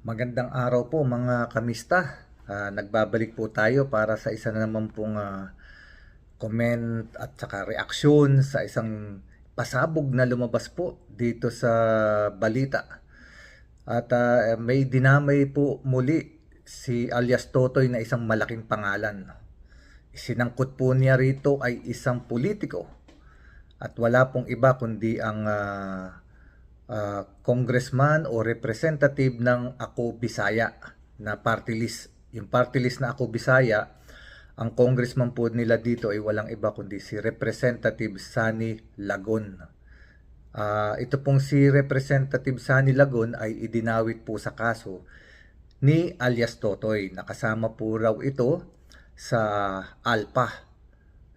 Magandang araw po mga kamista. Nagbabalik po tayo para sa isa na naman pong comment at saka reaksyon sa isang pasabog na lumabas po dito sa balita. At may dinamay po muli si alias Totoy na isang malaking pangalan. Isinangkot po niya rito ay isang politiko at wala pong iba kundi ang congressman o representative ng Ako Bisaya na party list. Yung party list na Ako Bisaya, ang congressman po nila dito ay walang iba kundi si Representative Sani Lagon. Ito pong si Representative Sani Lagon ay idinawit po sa kaso ni alias Totoy. Nakasama po raw ito sa ALPA.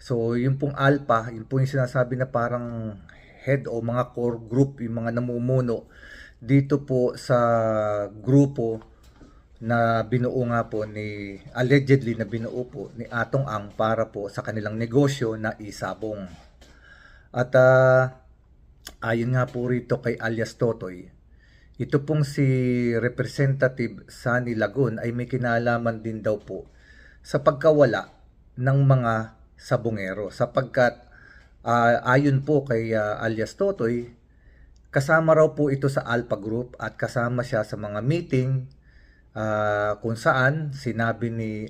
So, yung pong ALPA, yung po yung sinasabi na parang head o mga core group, yung mga namumuno dito po sa grupo na binuo nga po ni, allegedly na binuo po ni Atong Ang para po sa kanilang negosyo na isabong. At ayon nga po rito kay alias Totoy, ito pong si Representative Sani Lagon ay may kinalaman din daw po sa pagkawala ng mga sabongero sapagkat ayon po kay alias Totoy, kasama raw po ito sa Alpha Group at kasama siya sa mga meeting kung saan sinabi ni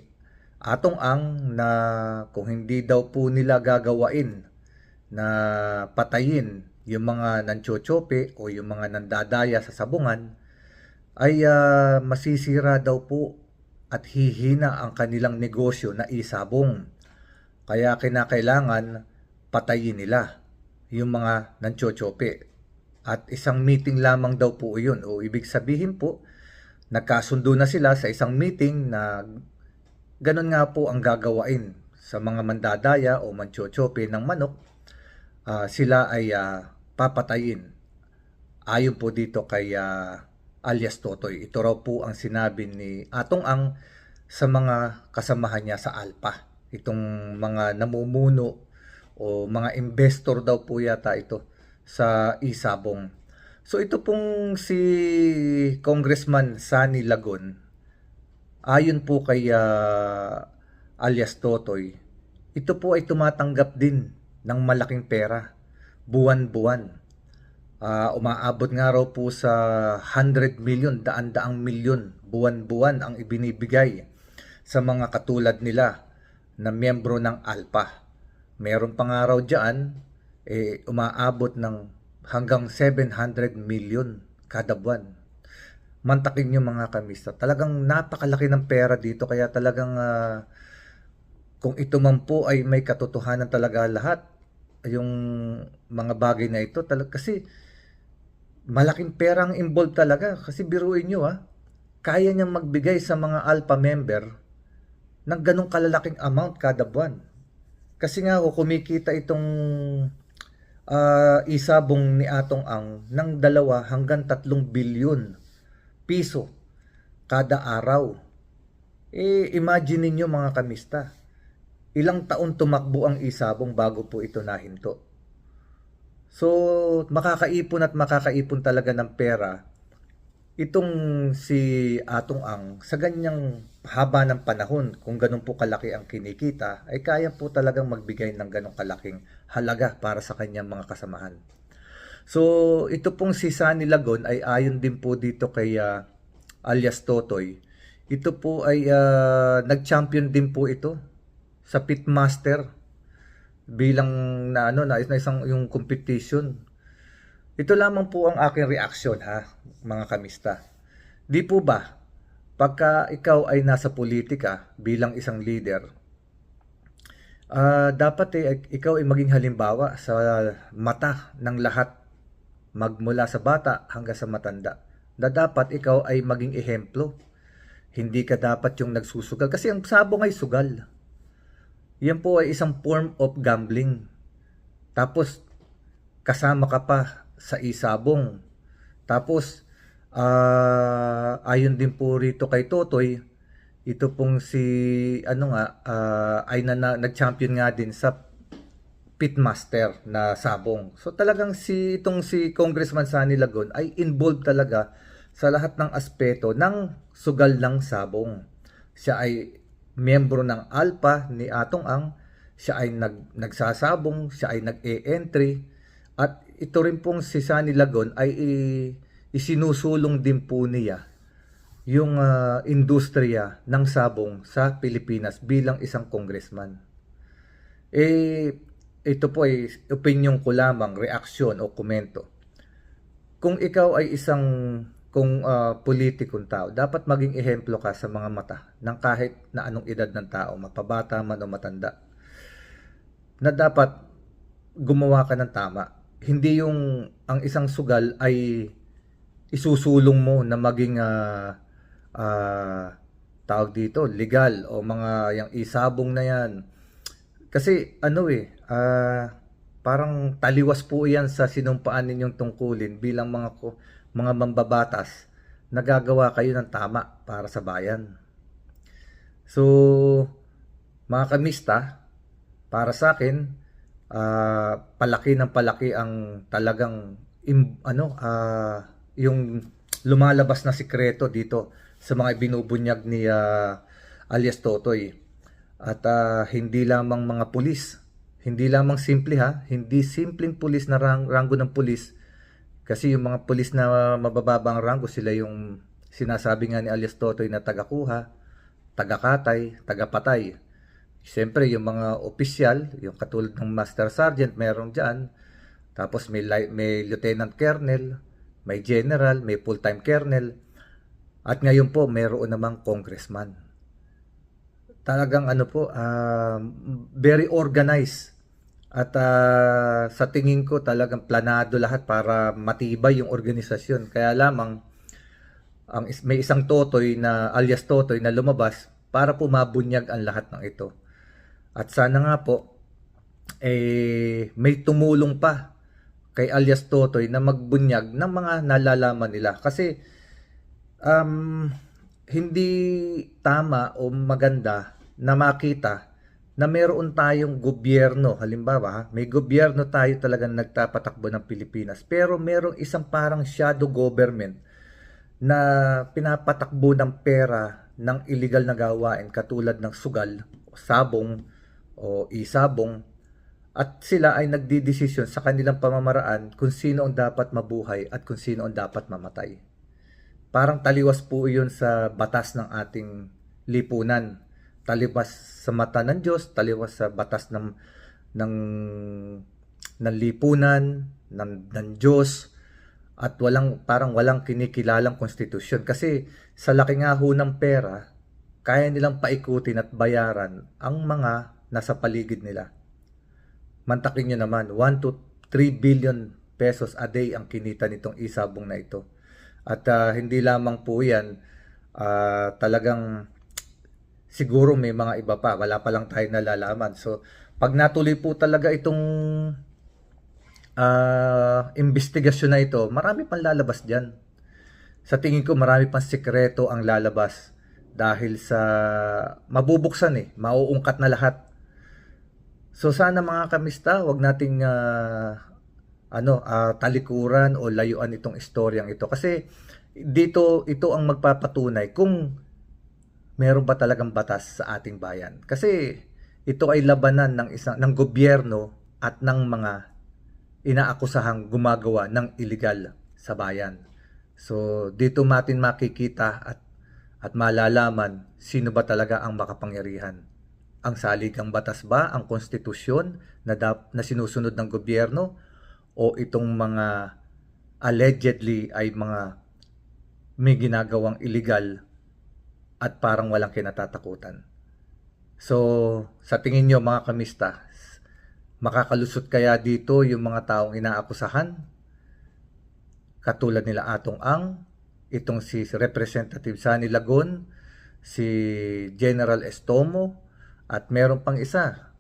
Atong Ang na kung hindi daw po nila gagawain na patayin yung mga nanchochope o yung mga nandadaya sa sabungan, ay masisira daw po at hihina ang kanilang negosyo na isabong. Kaya kinakailangan patayin nila yung mga nanchochope. At isang meeting lamang daw po yun. O ibig sabihin po, nagkasundo na sila sa isang meeting na ganun nga po ang gagawain sa mga mandadaya o manchochope ng manok. Sila ay papatayin. Ayon po dito kay alias Totoy. Ito raw po ang sinabi ni Atong Ang sa mga kasamahan niya sa Alpha. Itong mga namumuno o mga investor daw po yata ito sa isabong. So ito pong si Congressman Sani Lagon, ayon po kay alias Totoy, ito po ay tumatanggap din ng malaking pera buwan-buwan. Umaabot nga raw po sa 100 million, daan-daang milyon buwan-buwan ang ibinibigay sa mga katulad nila na miyembro ng ALPA. Meron pa nga raw dyan, umaabot ng hanggang 700 million kada buwan. Mantakin nyo mga kamista. Talagang napakalaki ng pera dito. Kaya talagang kung ito man po ay may katotohanan talaga lahat, yung mga bagay na ito, kasi malaking perang involved talaga. Kasi biruin nyo kaya niyang magbigay sa mga alpha member ng ganong kalalaking amount kada buwan. Kasi nga kumikita itong isabong ni Atong Ang ng 2 hanggang 3 bilyon piso kada araw. Imagine niyo mga kamista, ilang taon tumakbo ang isabong bago po ito nahinto. So, makakaipon talaga ng pera itong si Atong Ang sa ganyang haba ng panahon. Kung ganun po kalaki ang kinikita, ay kaya po talagang magbigay ng ganong kalaking halaga para sa kanyang mga kasamahan. So, ito pong si Sani Lagon ay ayon din po dito kay alias Totoy. Ito po ay nag-champion din po ito sa Pitmaster bilang na isang yung competition. Ito lamang po ang aking reaksyon mga kamista. Di po ba, pagka ikaw ay nasa politika bilang isang leader, dapat ikaw ay maging halimbawa sa mata ng lahat, magmula sa bata hanggang sa matanda, na dapat ikaw ay maging ehemplo. Hindi ka dapat yung nagsusugal. Kasi ang sabong ay sugal. Yan po ay isang form of gambling. Tapos, kasama ka pa sa isabong. Tapos, ayon din po rito kay Totoy, ito pong si ay nag-champion nga din sa pitmaster na sabong. So talagang itong si Congressman Sani Lagon ay involved talaga sa lahat ng aspeto ng sugal ng sabong. Siya ay miyembro ng Alpha ni Atong Ang, siya ay nagsasabong, siya ay nag-e-entry, at ito rin pong si Sunny Lagon ay isinusulong din po niya yung industriya ng sabong sa Pilipinas bilang isang congressman. Ito po ay opinion ko lamang, reaksyon o komento. Kung ikaw ay isang politikong tao, dapat maging ehemplo ka sa mga mata ng kahit na anong edad ng tao, mapabata man o matanda, na dapat gumawa ka ng tama. Hindi yung ang isang sugal ay isusulong mo na maging tawag dito, legal, o mga yung isabong na yan. Kasi parang taliwas po yan sa sinumpaan ninyong tungkulin bilang mga mambabatas. Nagagawa kayo ng tama para sa bayan. So, mga kamista, para sa akin, palaki ng palaki ang talagang yung lumalabas na sikreto dito sa mga binubunyag ni alias Totoy. At hindi lamang mga pulis, hindi lamang simple hindi simpleng pulis na ranggo ng pulis, kasi yung mga pulis na mabababang ranggo, sila yung sinasabi nga ni alias Totoy na tagakuha, tagakatay, tagapatay. Siyempre yung mga opisyal, yung katulad ng Master Sergeant, meron dyan. Tapos may Lieutenant Colonel, may General, may full-time Colonel. At ngayon po, meron namang Congressman. Talagang very organized. At sa tingin ko talagang planado lahat para matibay yung organisasyon. Kaya lamang may isang Totoy na alias Totoy na lumabas para pumabunyag ang lahat ng ito. At sana nga po may tumulong pa kay alias Totoy na magbunyag ng mga nalalaman nila. Kasi hindi tama o maganda na makita na meron tayong gobyerno. Halimbawa, may gobyerno tayo talagang nagtapatakbo ng Pilipinas, pero merong isang parang shadow government na pinapatakbo ng pera ng illegal na gawain katulad ng sugal, sabong o isabong, at sila ay nagdidesisyon sa kanilang pamamaraan kung sino ang dapat mabuhay at kung sino ang dapat mamatay. Parang taliwas po iyon sa batas ng ating lipunan. Taliwas sa mata ng Diyos, taliwas sa batas ng lipunan, ng Diyos, at walang kinikilalang konstitusyon. Kasi sa laki nga ho ng pera, kaya nilang paikutin at bayaran ang mga nasa paligid nila. Mantakin nyo naman, 1 to 3 billion pesos a day ang kinita nitong isabong na ito. At hindi lamang po yan, talagang siguro may mga iba pa, wala pa lang tayo nalalaman. So, pag natuloy po talaga itong investigasyon na ito, marami pang lalabas dyan. Sa tingin ko, marami pang sikreto ang lalabas dahil sa mabubuksan mauungkat na lahat. So sana mga kamista, wag nating talikuran o layuan itong istoryang ito, kasi dito ito ang magpapatunay kung meron ba talagang batas sa ating bayan. Kasi ito ay labanan ng gobyerno at ng mga inaakusahang gumagawa ng illegal sa bayan. So dito natin makikita at malalaman sino ba talaga ang makapangyarihan. Ang saligang batas ba, ang konstitusyon na sinusunod ng gobyerno, o itong mga allegedly ay mga may ginagawang illegal at parang walang kinatatakutan. So, sa tingin nyo mga kamista, makakalusot kaya dito yung mga taong inaakusahan? Katulad nila Atong Ang, itong si Representative Sunny Lagon, si General Estomo, at meron pang isa.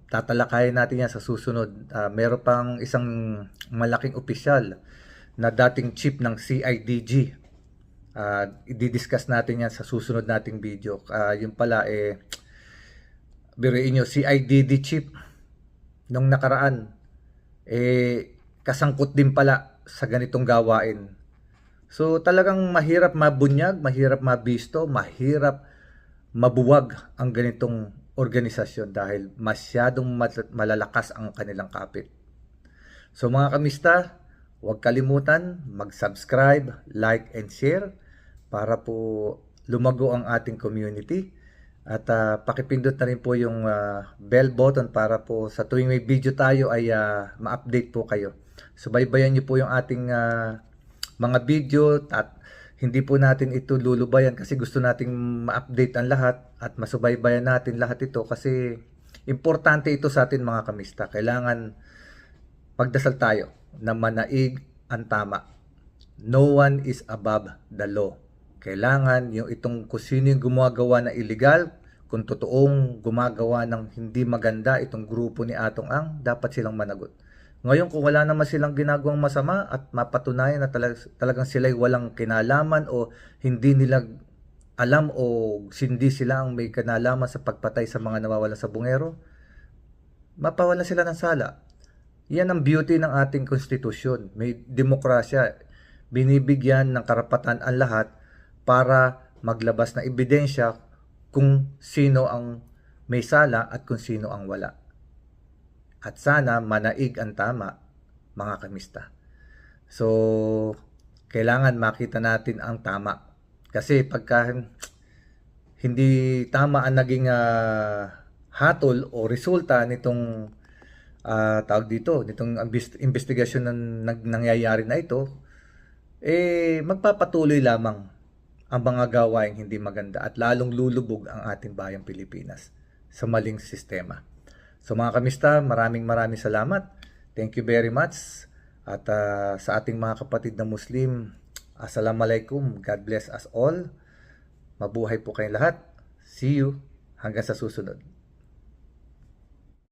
Tatalakayin natin yan sa susunod. Meron pang isang malaking opisyal na dating chief ng CIDG. I-discuss natin yan sa susunod nating video. Yun pala biruin nyo, CIDD chief nung nakaraan kasangkot din pala sa ganitong gawain So talagang mahirap mabunyag, mahirap mabisto, mahirap mabuwag ang ganitong organisasyon dahil masyadong malalakas ang kanilang kapit. So mga kamista, huwag kalimutan mag-subscribe, like, and share para po lumago ang ating community. At pakipindot na rin po yung bell button para po sa tuwing may video tayo ay ma-update po kayo. Subaybayan niyo po yung ating mga video at hindi po natin ito lulubayan kasi gusto nating ma-update ang lahat at masubaybayan natin lahat ito kasi importante ito sa atin mga kamista. Kailangan magdasal tayo na manaig ang tama. No one is above the law. Kailangan yung itong kung sino yung gumagawa na illegal, kung totoong gumagawa ng hindi maganda itong grupo ni Atong Ang, dapat silang managot. Ngayon kung wala naman silang ginagawang masama at mapatunayan na talagang sila'y walang kinalaman o hindi nila alam o hindi sila ang may kinalaman sa pagpatay sa mga nawawalan sa bungero, mapawalan sila ng sala. Yan ang beauty ng ating konstitusyon. May demokrasya. Binibigyan ng karapatan ang lahat para maglabas ng ebidensya kung sino ang may sala at kung sino ang wala. At sana manaig ang tama, mga kamista. So, kailangan makita natin ang tama. Kasi pagka hindi tama ang naging hatol o resulta nitong tawag dito, nitong investigasyon na nangyayari na ito, magpapatuloy lamang ang mga gawaing hindi maganda at lalong lulubog ang ating bayang Pilipinas sa maling sistema. So mga kamista, maraming salamat. Thank you very much. At sa ating mga kapatid na Muslim, Assalamualaikum. God bless us all. Mabuhay po kayong lahat. See you hanggang sa susunod.